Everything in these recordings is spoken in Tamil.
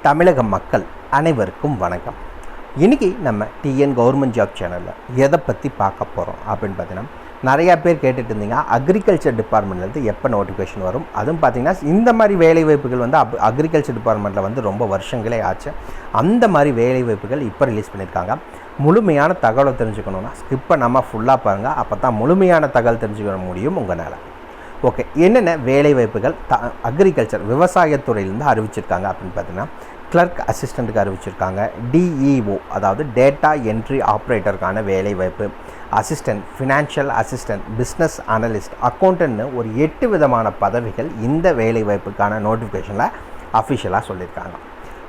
தமிழக மக்கள் அனைவருக்கும் வணக்கம். இன்றைக்கி நம்ம டிஎன் கவர்மெண்ட் ஜாப் சேனலில் எதை பற்றி பார்க்க போகிறோம் அப்படின்னு பார்த்தீங்கன்னா, நிறையா பேர் கேட்டுட்டு இருந்தீங்க அக்ரிகல்ச்சர் டிபார்ட்மெண்ட்லேருந்து எப்போ நோட்டிஃபிகேஷன் வரும். அதுவும் பார்த்திங்கன்னா இந்த மாதிரி வேலைவாய்ப்புகள் வந்து அக்ரிகல்ச்சர் டிபார்ட்மெண்ட்டில் வந்து ரொம்ப வருஷங்களே ஆச்சு. அந்த மாதிரி வேலைவாய்ப்புகள் இப்போ ரிலீஸ் பண்ணியிருக்காங்க. முழுமையான தகவலை தெரிஞ்சுக்கணுன்னா ஸ்கிப்பை நம்ம ஃபுல்லாக பாருங்கள். அப்போ தான் முழுமையான தகவல் தெரிஞ்சுக்க முடியும் உங்களால். ஓகே, என்னென்ன வேலைவாய்ப்புகள் அக்ரிகல்ச்சர் விவசாயத்துறையிலேருந்து அறிவிச்சிருக்காங்க அப்படின்னு பார்த்தீங்கன்னா, கிளர்க் அசிஸ்டண்ட்டுக்கு அறிவிச்சிருக்காங்க. டிஇஓ அதாவது டேட்டா என்ட்ரி ஆப்ரேட்டருக்கான வேலைவாய்ப்பு, assistant, financial assistant, business analyst, அக்கௌண்டன்ட்னு ஒரு 8 விதமான பதவிகள் இந்த வேலைவாய்ப்புக்கான நோட்டிஃபிகேஷனில் அஃபிஷியலாக சொல்லியிருக்காங்க.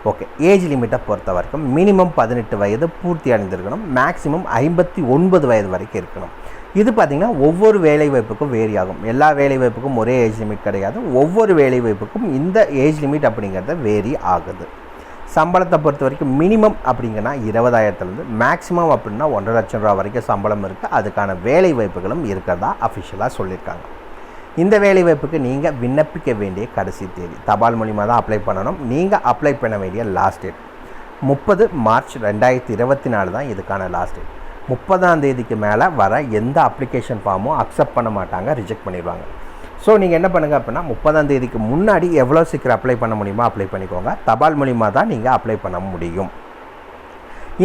ஓகே, ஏஜ் லிமிட்டை பொறுத்த வரைக்கும் மினிமம் 18 வயது பூர்த்தி அடைந்திருக்கணும், மேக்ஸிமம் 59 வயது வரைக்கும் இருக்கணும். இது பார்த்திங்கன்னா ஒவ்வொரு வேலைவாய்ப்புக்கும் வேரி ஆகும். எல்லா வேலைவாய்ப்புக்கும் ஒரே ஏஜ் லிமிட் கிடையாது. ஒவ்வொரு வேலைவாய்ப்புக்கும் இந்த ஏஜ் லிமிட் அப்படிங்கிறத வேரி ஆகுது. சம்பளத்தை பொறுத்த வரைக்கும் மினிமம் அப்படிங்கன்னா 20,000லேருந்து மேக்ஸிமம் அப்படின்னா 1,50,000 லட்சம் ரூபா வரைக்கும் சம்பளம் இருக்குது. அதுக்கான வேலைவாய்ப்புகளும் இருக்கிறதா அஃபிஷியலாக சொல்லியிருக்காங்க. இந்த வேலைவாய்ப்புக்கு நீங்கள் விண்ணப்பிக்க வேண்டிய கடைசி தேதி தபால் மூலிமா தான் அப்ளை பண்ணணும். நீங்கள் அப்ளை பண்ண வேண்டிய லாஸ்ட் டேட் 30 மார்ச் 2024 தான் இதுக்கான லாஸ்ட் டேட். 30ஆம் தேதிக்கு மேலே வர எந்த அப்ளிகேஷன் ஃபார்மும் அக்செப்ட் பண்ண மாட்டாங்க, ரிஜெக்ட் பண்ணிடுவாங்க. ஸோ நீங்கள் என்ன பண்ணுங்கள் அப்படின்னா 30ஆம் தேதிக்கு முன்னாடி எவ்வளோ சீக்கிரம் அப்ளை பண்ண முடியுமோ அப்ளை பண்ணிக்கோங்க. தபால் மூலிமா தான் நீங்கள் அப்ளை பண்ண முடியும்.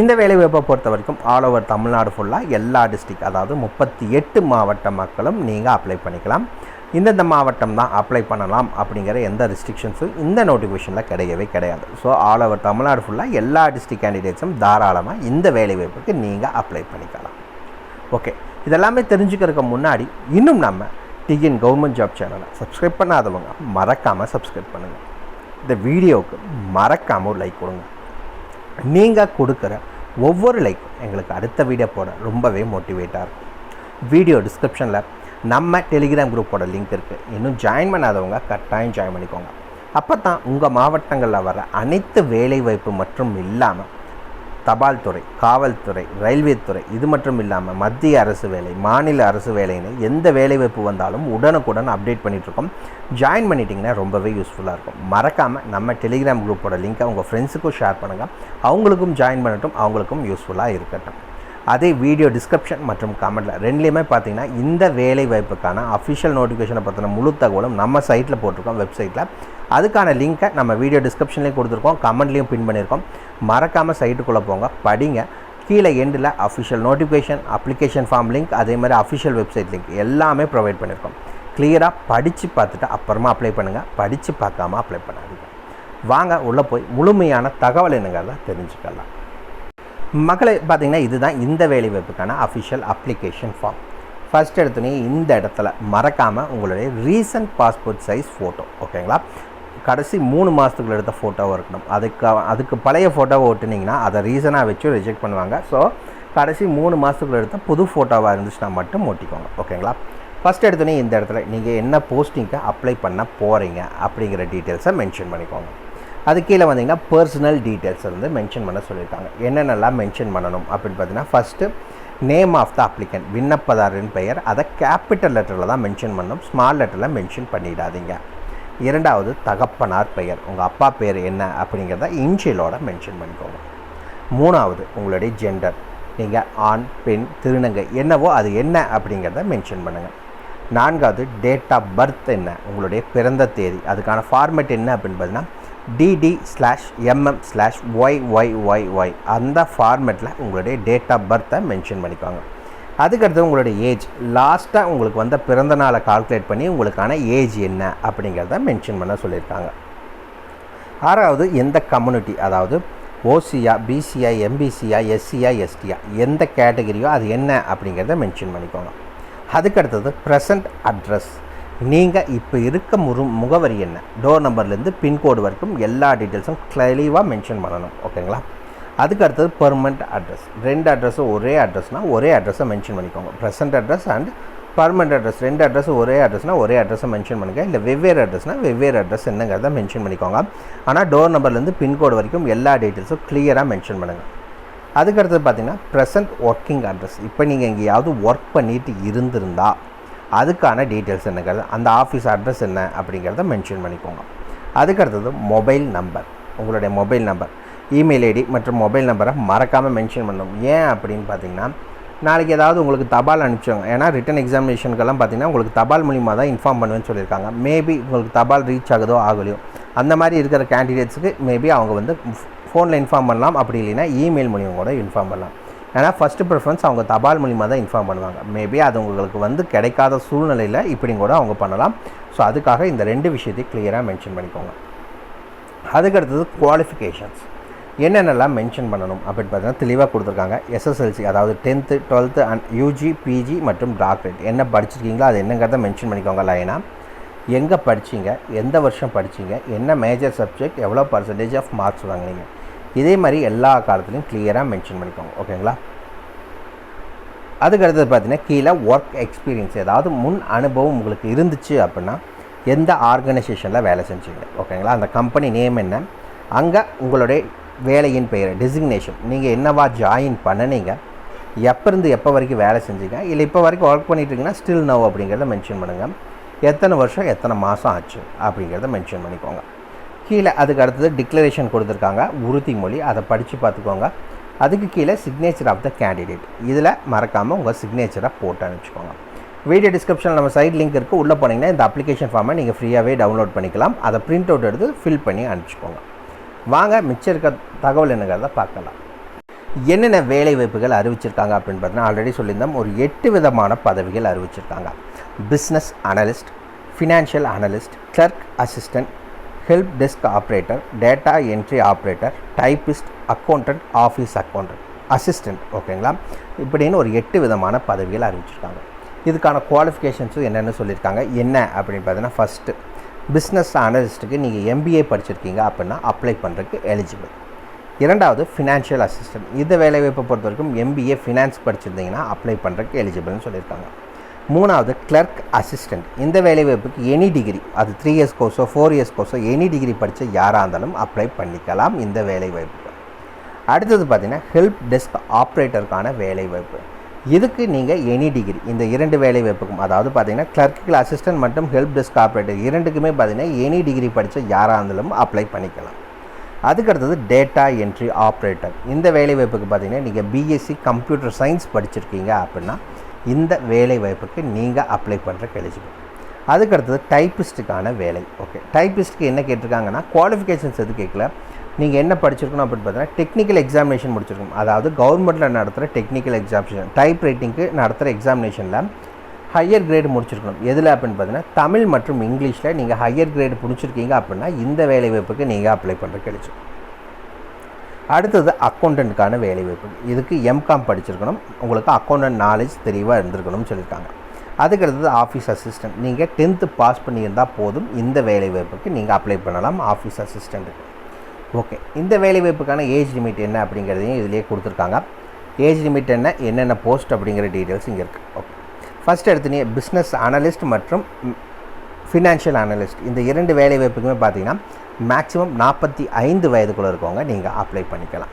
இந்த வேலைவாய்ப்பை பொறுத்த வரைக்கும் ஆல் ஓவர் தமிழ்நாடு ஃபுல்லாக எல்லா டிஸ்ட்ரிக்ட் அதாவது 38 மாவட்ட மக்களும் நீங்கள் அப்ளை பண்ணிக்கலாம். இந்தந்த மாவட்டம் தான் அப்ளை பண்ணலாம் அப்படிங்கிற எந்த ரெஸ்ட்ரிக்ஷன்ஸும் இந்த நோட்டிஃபிகேஷனில் கிடையவே கிடையாது. ஸோ ஆல் ஓவர் தமிழ்நாடு ஃபுல்லாக எல்லா டிஸ்ட்ரிக்ட் கேண்டிடேட்ஸும் தாராளமாக இந்த வேலைவாய்ப்புக்கு நீங்கள் அப்ளை பண்ணிக்கலாம். ஓகே, இதெல்லாமே தெரிஞ்சுக்கிறதுக்கு முன்னாடி இன்னும் நம்ம டிஎன் கவர்மெண்ட் ஜாப் சேனலை சப்ஸ்கிரைப் பண்ணாதவங்க மறக்காமல் சப்ஸ்கிரைப் பண்ணுங்கள். இந்த வீடியோவுக்கு மறக்காமல் ஒரு லைக் கொடுங்க. நீங்கள் கொடுக்குற ஒவ்வொரு லைக்கும் எங்களுக்கு அடுத்த வீடியோ போட ரொம்பவே மோட்டிவேட்டாக இருக்கும். வீடியோ டிஸ்கிரிப்ஷனில் நம்ம டெலிகிராம் குரூப்போட லிங்க் இருக்குது. இன்னும் ஜாயின் பண்ணாதவங்க கட்டாயம் ஜாயின் பண்ணிக்கோங்க. அப்போ தான் உங்கள் மாவட்டங்களில் வர அனைத்து வேலைவாய்ப்பு மற்றும் இல்லாமல் தபால் துறை, காவல்துறை, ரயில்வே துறை, இது மட்டும் இல்லாமல் மத்திய அரசு வேலை, மாநில அரசு வேலைன்னு எந்த வேலைவாய்ப்பு வந்தாலும் உடனுக்குடன் அப்டேட் பண்ணிகிட்ருக்கோம். ஜாயின் பண்ணிட்டீங்கன்னா ரொம்பவே யூஸ்ஃபுல்லாக இருக்கும். மறக்காமல் நம்ம டெலிகிராம் குரூப்போட லிங்க்கை உங்கள் ஃப்ரெண்ட்ஸுக்கும் ஷேர் பண்ணுங்கள். அவங்களுக்கும் ஜாயின் பண்ணட்டும், அவங்களுக்கும் யூஸ்ஃபுல்லாக இருக்கட்டும். அதே வீடியோ டிஸ்கிரிப்ஷன் மற்றும் கமெண்ட்டில் ரெண்டுலேயுமே பார்த்தீங்கன்னா இந்த வேலை வாய்ப்புக்கான அஃபிஷியல் நோட்டிஃபிகேஷனை பற்றின முழு தகவலும் நம்ம சைட்டில் போட்டிருக்கோம், வெப்சைட்டில். அதுக்கான லிங்க்கை நம்ம வீடியோ டிஸ்கிரிப்ஷன்லேயும் கொடுத்துருக்கோம், கமெண்ட்லேயும் பின் பண்ணியிருக்கோம். மறக்காமல் சைட்டுக்குள்ளே போங்க, படிங்க. கீழே எண்டில் official notification, application form link, அதே மாதிரி அஃபிஷியல் வெப்சைட் லிங்க் எல்லாமே ப்ரொவைட் பண்ணியிருக்கோம். கிளியராக படித்து பார்த்துட்டு அப்புறமா அப்ளை பண்ணுங்கள். படித்து பார்க்காம அப்ளை பண்ணாதீங்க. வாங்க உள்ளே போய் முழுமையான தகவல் என்னங்கிறத தெரிஞ்சுக்கலாம். மக்களை பார்த்திங்கன்னா இதுதான் இந்த வேலைவாய்ப்புக்கான அஃபிஷியல் அப்ளிகேஷன் ஃபார்ம். ஃபஸ்ட் எடுத்தோன்னே இந்த இடத்துல மறக்காமல் உங்களுடைய ரீசன்ட் பாஸ்போர்ட் சைஸ் ஃபோட்டோ, ஓகேங்களா, கடைசி 3 மாதத்துக்குள்ள எடுத்த ஃபோட்டோவாக இருக்கணும். அதுக்கு பழைய ஃபோட்டோவை ஓட்டுனீங்கன்னா அதை ரீசனாக வச்சு ரிஜெக்ட் பண்ணுவாங்க. ஸோ கடைசி 3 மாதத்துக்குள்ள எடுத்த புது ஃபோட்டோவாக இருந்துச்சுன்னா மட்டும் ஓட்டிக்கோங்க, ஓகேங்களா. ஃபஸ்ட் எடுத்தோன்னே இந்த இடத்துல நீங்கள் என்ன போஸ்டிங்க்கு அப்ளை பண்ண போகிறீங்க அப்படிங்கிற டீட்டெயில்ஸை மென்ஷன் பண்ணிக்கோங்க. அது கீழே வந்தீங்கன்னா பர்சனல் டீட்டெயில்ஸ் வந்து மென்ஷன் பண்ண சொல்லியிருக்காங்க. என்னென்னலாம் மென்ஷன் பண்ணணும் அப்படின்னு பார்த்தீங்கன்னா, first name of the applicant, விண்ணப்பதாரின் பெயர், அதை கேபிட்டல் லெட்டரில் தான் மென்ஷன் பண்ணணும், ஸ்மால் லெட்டரில் மென்ஷன் பண்ணிடாதீங்க. இரண்டாவது தகப்பனார் பெயர், உங்கள் அப்பா பேர் என்ன அப்படிங்கிறத இன்ஷியலோட மென்ஷன் பண்ணிக்கோங்க. மூணாவது உங்களுடைய ஜெண்டர், நீங்கள் ஆண், பெண், திருநங்கை என்னவோ அது என்ன அப்படிங்கிறத மென்ஷன் பண்ணுங்கள். நான்காவது டேட் ஆஃப் பர்த் என்ன, உங்களுடைய பிறந்த தேதி, அதுக்கான ஃபார்மேட் என்ன அப்படின்னு பார்த்தீங்கன்னா DD/MM/YYYY அந்த ஃபார்மேட்டில் உங்களுடைய டேட் ஆஃப் பர்த்தை மென்ஷன் பண்ணிக்கோங்க. அதுக்கடுத்து உங்களுடைய ஏஜ், லாஸ்ட்டாக உங்களுக்கு வந்த பிறந்த நாளை கால்குலேட் பண்ணி உங்களுக்கான ஏஜ் என்ன அப்படிங்கிறத மென்ஷன் பண்ண சொல்லியிருக்காங்க. ஆறாவது எந்த கம்யூனிட்டி, அதாவது ஓசியா, பிசியா, எம்பிசியா, எஸ்சியா, எஸ்டியா எந்த கேட்டகரியோ அது என்ன அப்படிங்கிறத மென்ஷன் பண்ணிக்கோங்க. அதுக்கடுத்தது ப்ரெசண்ட் அட்ரஸ், நீங்கள் இப்போ இருக்க முகவரி என்ன, டோர் நம்பர்லேருந்து பின்கோடு வரைக்கும் எல்லா டீட்டெயில்ஸும் தெளிவாக மென்ஷன் பண்ணணும், ஓகேங்களா. அதுக்கு அடுத்தது பெர்மனண்ட் அட்ரஸ், 2 அட்ரஸும் ஒரே அட்ரஸ்னால் ஒரே அட்ரஸை மென்ஷன் பண்ணிக்கோங்க. Present address and permanent address, 2 அட்ரஸும் ஒரே அட்ரஸ்னால் ஒரே அட்ரஸை மென்ஷன் பண்ணுங்கள். இல்லை வெவ்வேறு அட்ரஸ்னால் வெவ்வேறு அட்ரஸ் என்னங்கிறத மென்ஷன் பண்ணிக்கோங்க. ஆனால் டோர் நம்பர்லேருந்து பின்கோடு வரைக்கும் எல்லா டீட்டெயில்ஸும் கிளியராக மென்ஷன் பண்ணுங்கள். அதுக்கடுத்தது பார்த்திங்கன்னா ப்ரெசென்ட் ஒர்க்கிங் அட்ரஸ், இப்போ நீங்கள் எங்கேயாவது ஒர்க் பண்ணிட்டு இருந்திருந்தால் அதுக்கான டீட்டெயில்ஸ் என்னங்கிறது, அந்த ஆஃபீஸ் அட்ரஸ் என்ன அப்படிங்கிறத மென்ஷன் பண்ணிக்கோங்க. அதுக்கடுத்தது மொபைல் நம்பர், உங்களுடைய மொபைல் நம்பர், இமெயில் ஐடி மற்றும் மொபைல் நம்பரை மறக்காமல் மென்ஷன் பண்ணணும். ஏன் அப்படின்னு பார்த்தீங்கன்னா, நாளைக்கு ஏதாவது உங்களுக்கு தபால் அனுப்பிச்சாங்க. ஏன்னா ரிட்டன் எக்ஸாமினேஷனுக்கெல்லாம் பார்த்தீங்கன்னா உங்களுக்கு தபால் மூலிமா தான் இன்ஃபார்ம் பண்ணுவேன்னு சொல்லியிருக்காங்க. மேபி உங்களுக்கு தபால் ரீச் ஆகுதோ ஆகலையோ, அந்த மாதிரி இருக்கிற கேண்டிடேட்ஸுக்கு மேபி அவங்க வந்து ஃபோனில் இன்ஃபார்ம் பண்ணலாம், அப்படி இல்லைன்னா இமெயில் மூலிமா கூட இன்ஃபார்ம் பண்ணலாம். ஏன்னா ஃபஸ்ட்டு ப்ரிஃபரன்ஸ் அவங்க தபால் மூலிமா தான் இன்ஃபார்ம் பண்ணுவாங்க. மேபி அது உங்களுக்கு வந்து கிடைக்காத சூழ்நிலையில் இப்படி கூட அவங்க பண்ணலாம். ஸோ அதுக்காக இந்த 2 விஷயத்தையும் கிளியராக மென்ஷன் பண்ணிக்கோங்க. அதுக்கடுத்தது குவாலிஃபிகேஷன்ஸ் என்னென்னலாம் மென்ஷன் பண்ணணும் அப்படின்னு பார்த்தீங்கன்னா தெளிவாக கொடுத்துருக்காங்க. எஸ்எஸ்எல்சி, அதாவது 10th 12th and UG, PG மற்றும் டாக்டரேட் என்ன படிச்சிருக்கீங்களோ அது என்னங்கிறத மென்ஷன் பண்ணிக்கோங்க. லைனா எங்கே படிச்சிங்க, எந்த வருஷம் படிச்சிங்க, என்ன மேஜர் சப்ஜெக்ட், எவ்வளோ % ஆஃப் மார்க்ஸ் வாங்கினீங்க, இதே மாதிரி எல்லா காலத்துலையும் கிளியராக மென்ஷன் பண்ணிக்கோங்க. ஓகேங்களா? அதுக்கடுத்தது பார்த்தீங்கன்னா கீழே ஒர்க் எக்ஸ்பீரியன்ஸ், ஏதாவது முன் அனுபவம் உங்களுக்கு இருந்துச்சு அப்படின்னா எந்த ஆர்கனைசேஷனில் வேலை செஞ்சீங்க. ஓகேங்களா? அந்த கம்பெனி நேம் என்ன, அங்கே உங்களுடைய வேலையின் பெயர் டெசிக்னேஷன், நீங்கள் என்னவா ஜாயின் பண்ணினீங்க, எப்போ இருந்து எப்போ வரைக்கும் வேலை செஞ்சீங்க, இல்லை இப்போ வரைக்கும் ஒர்க் பண்ணிட்டுருக்கீங்கன்னா ஸ்டில் நவ் அப்படிங்கிறத மென்ஷன் பண்ணுங்கள். எத்தனை வருஷம் எத்தனை மாதம் ஆச்சு அப்படிங்கிறத மென்ஷன் பண்ணிக்கோங்க. கீழே அதுக்கு அடுத்தது டிக்ளரேஷன் கொடுத்துருக்காங்க, உறுதிமொழி, அதை படித்து பார்த்துக்கோங்க. அதுக்கு கீழே சிக்னேச்சர் ஆஃப் த கேண்டிடேட், இதில் மறக்காமல் உங்கள் சிக்னேச்சரை போட்டு அனுப்பிச்சிக்கோங்க. வீடியோ டிஸ்கிரிப்ஷனில் நம்ம சைட் லிங்க் இருக்குது, உள்ளே போனீங்கன்னா இந்த அப்ளிகேஷன் ஃபார்மை நீங்கள் ஃப்ரீயாகவே டவுன்லோட் பண்ணிக்கலாம். அதை பிரிண்ட் அவுட் எடுத்து ஃபில் பண்ணி அனுப்பிச்சிக்கோங்க. வாங்க மிச்சம் இருக்க தகவல் என்னங்கிறத பார்க்கலாம். என்னென்ன வேலை வாய்ப்புகள் அறிவிச்சிருக்காங்க அப்படின்னு பார்த்தீங்கன்னா ஆல்ரெடி சொல்லியிருந்தோம், ஒரு 8 விதமான பதவிகள் அறிவிச்சிருக்காங்க. Business analyst, financial analyst, clerk assistant, help desk operator, data entry operator, typist, accountant, office accountant, assistant. ஓகேங்களா? இப்படின்னு ஒரு 8 விதமான பதவிகள் அறிவிச்சிருக்காங்க. இதுக்கான குவாலிஃபிகேஷன்ஸும் என்னென்னு சொல்லியிருக்காங்க. என்ன அப்படின்னு பார்த்தீங்கன்னா, ஃபஸ்ட்டு பிஸ்னஸ் அனலிஸ்ட்டுக்கு நீங்கள் MBA படிச்சிருக்கீங்க அப்படின்னா அப்ளை பண்ணுறதுக்கு எலிஜிபிள். இரண்டாவது ஃபினான்ஷியல் அசிஸ்டன்ட், இந்த வேலைவாய்ப்பை பொறுத்த வரைக்கும் MBA ஃபினான்ஸ் படிச்சிருந்தீங்கன்னா அப்ளை பண்ணுறதுக்கு எலிஜிபிள்னு சொல்லியிருக்காங்க. மூணாவது கிளர்க் அசிஸ்டன்ட், இந்த வேலைவாய்ப்புக்கு எனி டிகிரி, அது 3 இயர்ஸ் கோர்ஸோ 4 இயர்ஸ் கோர்ஸோ எனி டிகிரி படித்த யாராக இருந்தாலும் அப்ளை பண்ணிக்கலாம் இந்த வேலைவாய்ப்புக்கு. அடுத்தது பார்த்திங்கன்னா ஹெல்ப் டெஸ்க் ஆப்ரேட்டருக்கான வேலைவாய்ப்பு, இதுக்கு நீங்கள் எனி டிகிரி, இந்த 2 வேலைவாய்ப்புக்கும், அதாவது பார்த்திங்கன்னா கிளர்க்கில் அசிஸ்டன்ட் மற்றும் ஹெல்ப் டெஸ்க் ஆப்ரேட்டர் இரண்டுக்குமே பார்த்திங்கன்னா எனி டிகிரி படித்த யாராக இருந்தாலும் அப்ளை பண்ணிக்கலாம். அதுக்கடுத்தது டேட்டா என்ட்ரி ஆப்ரேட்டர், இந்த வேலைவாய்ப்புக்கு பார்த்திங்கன்னா நீங்கள் BSc கம்ப்யூட்டர் சயின்ஸ் படிச்சிருக்கீங்க அப்படின்னா இந்த வேலை வாய்ப்புக்கு நீங்கள் அப்ளை பண்ணுறக்கு எலிஜிபிள். அதுக்கடுத்தது டைப்பிஸ்ட்டுக்கான வேலை. ஓகே, டைப்பிஸ்ட்டுக்கு என்ன கேட்டிருக்காங்கன்னா குவாலிஃபிகேஷன்ஸ் எது கேட்கல, நீங்கள் என்ன படிச்சிருக்கணும் அப்படின்னு பார்த்தீங்கன்னா டெக்னிக்கல் எக்ஸாமினேஷன் முடிச்சிருக்கணும். அதாவது கவர்மெண்ட்டில் நடத்துகிற டெக்னிக்கல் எக்ஸாமினேஷன், டைப் ரைட்டிங்க்கு நடத்துகிற எக்ஸாமினேஷனில் ஹையர் கிரேடு முடிச்சிருக்கணும். எதில் அப்படின்னு பார்த்தீங்கன்னா தமிழ் மற்றும் இங்கிலீஷில் நீங்கள் ஹையர் கிரேடு முடிச்சிருக்கீங்க அப்படின்னா இந்த வேலை வாய்ப்புக்கு நீங்கள் அப்ளை பண்ணுறக்கு எலிஜிபிள். அடுத்தது அக்கௌண்டண்ட்டுக்கான வேலைவாய்ப்பு, இதுக்கு MCOM படிச்சிருக்கணும், உங்களுக்கு அக்கௌண்டன்ட் நாலேஜ் தெளிவாக இருந்திருக்கணும்னு சொல்லியிருக்காங்க. அதுக்கடுத்தது ஆஃபீஸ் அசிஸ்டன்ட், நீங்கள் 10th பாஸ் பண்ணியிருந்தால் போதும் இந்த வேலைவாய்ப்புக்கு நீங்கள் அப்ளை பண்ணலாம் ஆஃபீஸ் அசிஸ்டண்ட்டுக்கு. ஓகே, இந்த வேலைவாய்ப்புக்கான ஏஜ் லிமிட் என்ன அப்படிங்கிறதையும் இதிலே கொடுத்துருக்காங்க. ஏஜ் லிமிட் என்ன, என்னென்ன போஸ்ட் அப்படிங்கிற டீட்டெயில்ஸ் இங்கே இருக்குது. ஓகே, ஃபஸ்ட் எடுத்துனே பிஸ்னஸ் அனலிஸ்ட் மற்றும் ஃபினான்ஷியல் அனலிஸ்ட், இந்த 2 வேலைவாய்ப்புக்குமே பார்த்தீங்கன்னா மேக்ஸிமம் 45 வயதுக்குள்ளே இருக்கவங்க நீங்கள் அப்ளை பண்ணிக்கலாம்.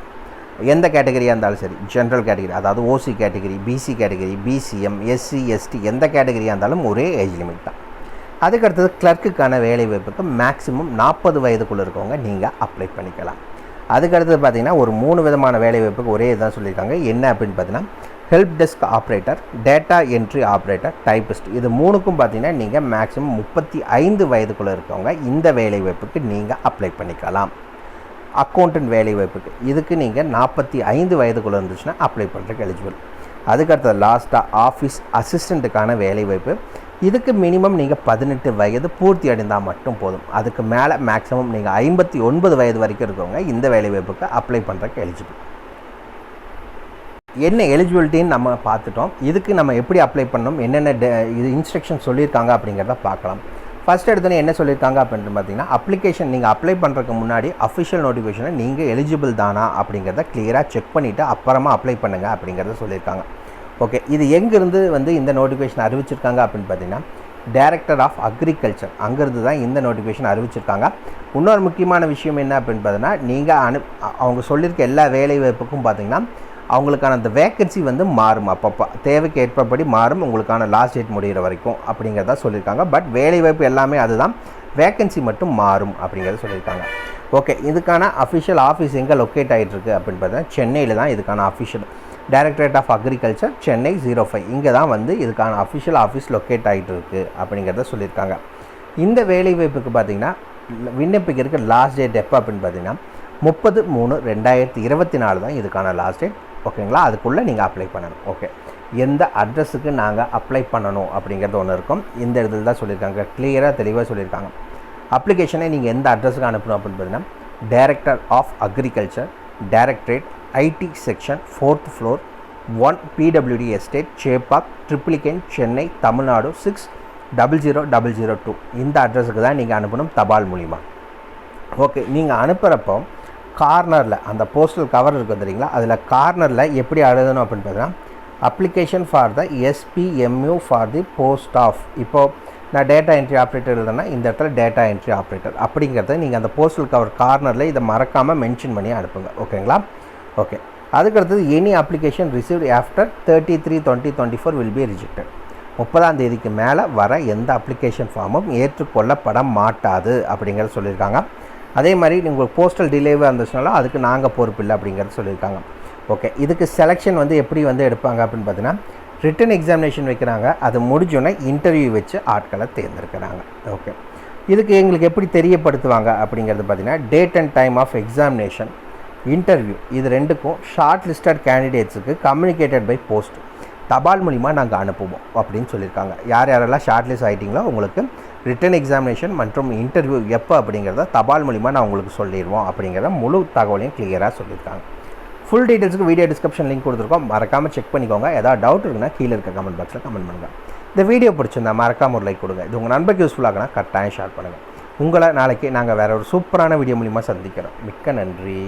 எந்த கேட்டகரியாக இருந்தாலும் சரி, ஜென்ரல் கேட்டகரி, அதாவது OC category, BC category, BCM, SC, ST, எந்த கேட்டகரியாக இருந்தாலும் ஒரே ஏஜ் லிமிட் தான். அதுக்கடுத்தது கிளர்க்குக்கான வேலைவாய்ப்புக்கு மேக்ஸிமம் 40 வயதுக்குள்ளே இருக்கவங்க நீங்கள் அப்ளை பண்ணிக்கலாம். அதுக்கடுத்தது பார்த்திங்கன்னா ஒரு 3 விதமான வேலைவாய்ப்புக்கு ஒரே இதான் சொல்லியிருக்காங்க. என்ன அப்படின்னு பார்த்தீங்கன்னா help desk operator, data entry operator, typist, இது 3க்கும் பார்த்தீங்கன்னா நீங்கள் மேக்ஸிமம் 35 வயதுக்குள்ளே இருக்கவங்க இந்த வேலைவாய்ப்புக்கு நீங்கள் அப்ளை பண்ணிக்கலாம். அக்கௌண்டன்ட் வேலைவாய்ப்புக்கு இதுக்கு நீங்கள் 45 வயதுக்குள்ளே இருந்துச்சுன்னா அப்ளை பண்ணுறதுக்கு எலிஜிபிள். அதுக்கடுத்தது லாஸ்ட்டாக ஆஃபீஸ் அசிஸ்டண்ட்டுக்கான வேலைவாய்ப்பு, இதுக்கு மினிமம் நீங்கள் 18 வயது பூர்த்தி அடைந்தால் மட்டும் போதும். அதுக்கு மேலே மேக்ஸிமம் நீங்கள் 59 வயது வரைக்கும் இருக்கவங்க இந்த வேலைவாய்ப்புக்கு அப்ளை பண்ணுறதுக்கு எலிஜிபிள். என்ன எலிஜிபிலிட்டின்னு நம்ம பார்த்துட்டோம். இதுக்கு நம்ம எப்படி அப்ளை பண்ணணும், என்னென்ன இது இன்ஸ்ட்ரக்ஷன் சொல்லியிருக்காங்க அப்படிங்கிறத பார்க்கலாம். ஃபஸ்ட் எடுத்தோன்னே என்ன சொல்லியிருக்காங்க அப்படின்னு பார்த்தீங்கன்னா அப்ளிகேஷன் நீங்கள் அப்ளை பண்ணுறதுக்கு முன்னாடி அஃபிஷியல் நோட்டிஃபிகேஷனை நீங்கள் எலிஜிபிள் தானா அப்படிங்கிறத கிளியராக செக் பண்ணிவிட்டு அப்புறமா அப்ளை பண்ணுங்கள் அப்படிங்கிறத சொல்லியிருக்காங்க. ஓகே, இது எங்கேருந்து இந்த நோட்டிஃபிகேஷன் அறிவிச்சிருக்காங்க அப்படின்னு பார்த்தீங்கன்னா டைரக்டர் ஆஃப் அக்ரிகல்ச்சர், அங்கேருந்து தான் இந்த நோட்டிஃபிகேஷன் அறிவிச்சிருக்காங்க. இன்னொரு முக்கியமான விஷயம் என்ன அப்படின்னு பார்த்தீங்கன்னா நீங்கள் அவங்க சொல்லியிருக்க எல்லா வேலை வாய்ப்புக்கும் பார்த்தீங்கன்னா அவங்களுக்கான அந்த வேக்கன்சி மாறும், அப்பப்போ தேவைக்கு ஏற்பபடி மாறும், உங்களுக்கான லாஸ்ட் டேட் முடிகிற வரைக்கும் அப்படிங்கிறத சொல்லியிருக்காங்க. பட் வேலைவாய்ப்பு எல்லாமே அதுதான், வேக்கன்சி மட்டும் மாறும் அப்படிங்கிறத சொல்லியிருக்காங்க. ஓகே, இதுக்கான அஃபிஷியல் ஆஃபீஸ் எங்கே லொக்கேட் ஆகிட்டுருக்கு அப்படின்னு பார்த்தீங்கன்னா சென்னையில் தான் இதுக்கான official directorate of agriculture Chennai 05 இங்கே தான் வந்து இதுக்கான அஃபிஷியல் ஆஃபீஸ் லொக்கேட் ஆகிட்டு இருக்குது அப்படிங்கிறத சொல்லியிருக்காங்க. இந்த வேலைவாய்ப்புக்கு பார்த்திங்கன்னா விண்ணப்பிக்கிறதுக்கு லாஸ்ட் டேட் எப்போ அப்படின்னு பார்த்தீங்கன்னா 30/3/2024 தான் இதுக்கான லாஸ்ட் டேட். ஓகேங்களா, அதுக்குள்ளே நீங்கள் அப்ளை பண்ணணும். ஓகே, எந்த அட்ரஸுக்கு நாங்கள் அப்ளை பண்ணணும் அப்படிங்கிறது ஒன்று இருக்கும். இந்த இடத்துல தான் சொல்லியிருக்காங்க, கிளியராக தெளிவாக சொல்லியிருக்காங்க. அப்ளிகேஷனை நீங்கள் எந்த அட்ரஸுக்கு அனுப்பணும் அப்படின்னு பார்த்தீங்கன்னா director of agriculture, directorate, IT section, 4th floor, 1 PWD estate, Chepauk, Triplicane, Chennai, Tamil Nadu 600002 இந்த அட்ரஸுக்கு தான் நீங்கள் அனுப்பணும் தபால் மூலிமா. ஓகே, நீங்கள் அனுப்புகிறப்போ கார்னரில் அந்த போஸ்டல் கவர் இருக்கும் தெரியுங்களா, அதில் கார்னரில் எப்படி எழுதணும் அப்படின்னு பார்த்தீங்கன்னா application for the SPMU for the post of. இப்போது நான் டேட்டா என்ட்ரி ஆப்ரேட்டர் எழுதுனா இந்த இடத்துல டேட்டா என்ட்ரி ஆப்ரேட்டர் அப்படிங்கிறத நீங்கள் அந்த போஸ்டல் கவர் கார்னரில் இதை மறக்காமல் மென்ஷன் பண்ணி அனுப்புங்க. ஓகேங்களா, ஓகே. அதுக்கடுத்தது any application received after 30/3/2024 will be rejected. 30ஆம் தேதிக்கு மேலே வர எந்த அப்ளிகேஷன் ஃபார்மும் ஏற்றுக்கொள்ளப்பட மாட்டாது அப்படிங்கிறத சொல்லியிருக்காங்க. அதே மாதிரி உங்களுக்கு போஸ்டல் டிலேவாக இருந்துச்சுனாலும் அதுக்கு நாங்கள் பொறுப்பில்லை அப்படிங்கிறத சொல்லியிருக்காங்க. ஓகே, இதுக்கு செலெக்ஷன் வந்து எப்படி வந்து எடுப்பாங்க அப்படின்னு பார்த்தீங்கன்னா ரிட்டன் எக்ஸாமினேஷன் வைக்கிறாங்க. அது முடிஞ்சோன்னே இன்டர்வியூ வச்சு ஆட்களை தேர்ந்தெடுக்கிறாங்க. ஓகே, இதுக்கு எங்களுக்கு எப்படி தெரியப்படுத்துவாங்க அப்படிங்கிறது பார்த்தீங்கன்னா date and time of examination, interview இது ரெண்டுக்கும் ஷார்ட் லிஸ்டட் கேண்டிடேட்ஸுக்கு கம்யூனிகேட்டட் பை போஸ்ட் தபால் மூலிமா நாங்கள் அனுப்புவோம் அப்படின்னு சொல்லியிருக்காங்க. யார் யாரெல்லாம் ஷார்ட் லிஸ்ட் ஆகிட்டிங்களோ உங்களுக்கு ரிட்டன் எக்ஸாமினேஷன் மற்றும் இன்டர்வியூ எப்போ அப்படிங்கிறத தபால் மூலிமா நான் உங்களுக்கு சொல்லிடுவோம் அப்படிங்கிறத முழு தகவலையும் கிளியராக சொல்லியிருக்காங்க. ஃபுல் டீட்டெயில்ஸுக்கு வீடியோ டிஸ்கிரிப்ஷன் லிங்க் கொடுத்துருக்கோம், மறக்காமல் செக் பண்ணிக்கோங்க. ஏதாவது டவுட் இருக்குன்னா கீழே இருக்க கமெண்ட் பாக்ஸில் கமெண்ட் பண்ணுங்கள். இந்த வீடியோ பிடிச்சிருந்தா மறக்காமல் ஒரு லைக் கொடுங்க. இது உங்கள் நண்பருக்கு யூஸ்ஃபுல்லாகனா கட்டாயம் ஷேர் பண்ணுங்கள். உங்களை நாளைக்கு நாங்கள் வேறு ஒரு சூப்பரான வீடியோ மூலிமா சந்திக்கிறோம். மிக்க நன்றி.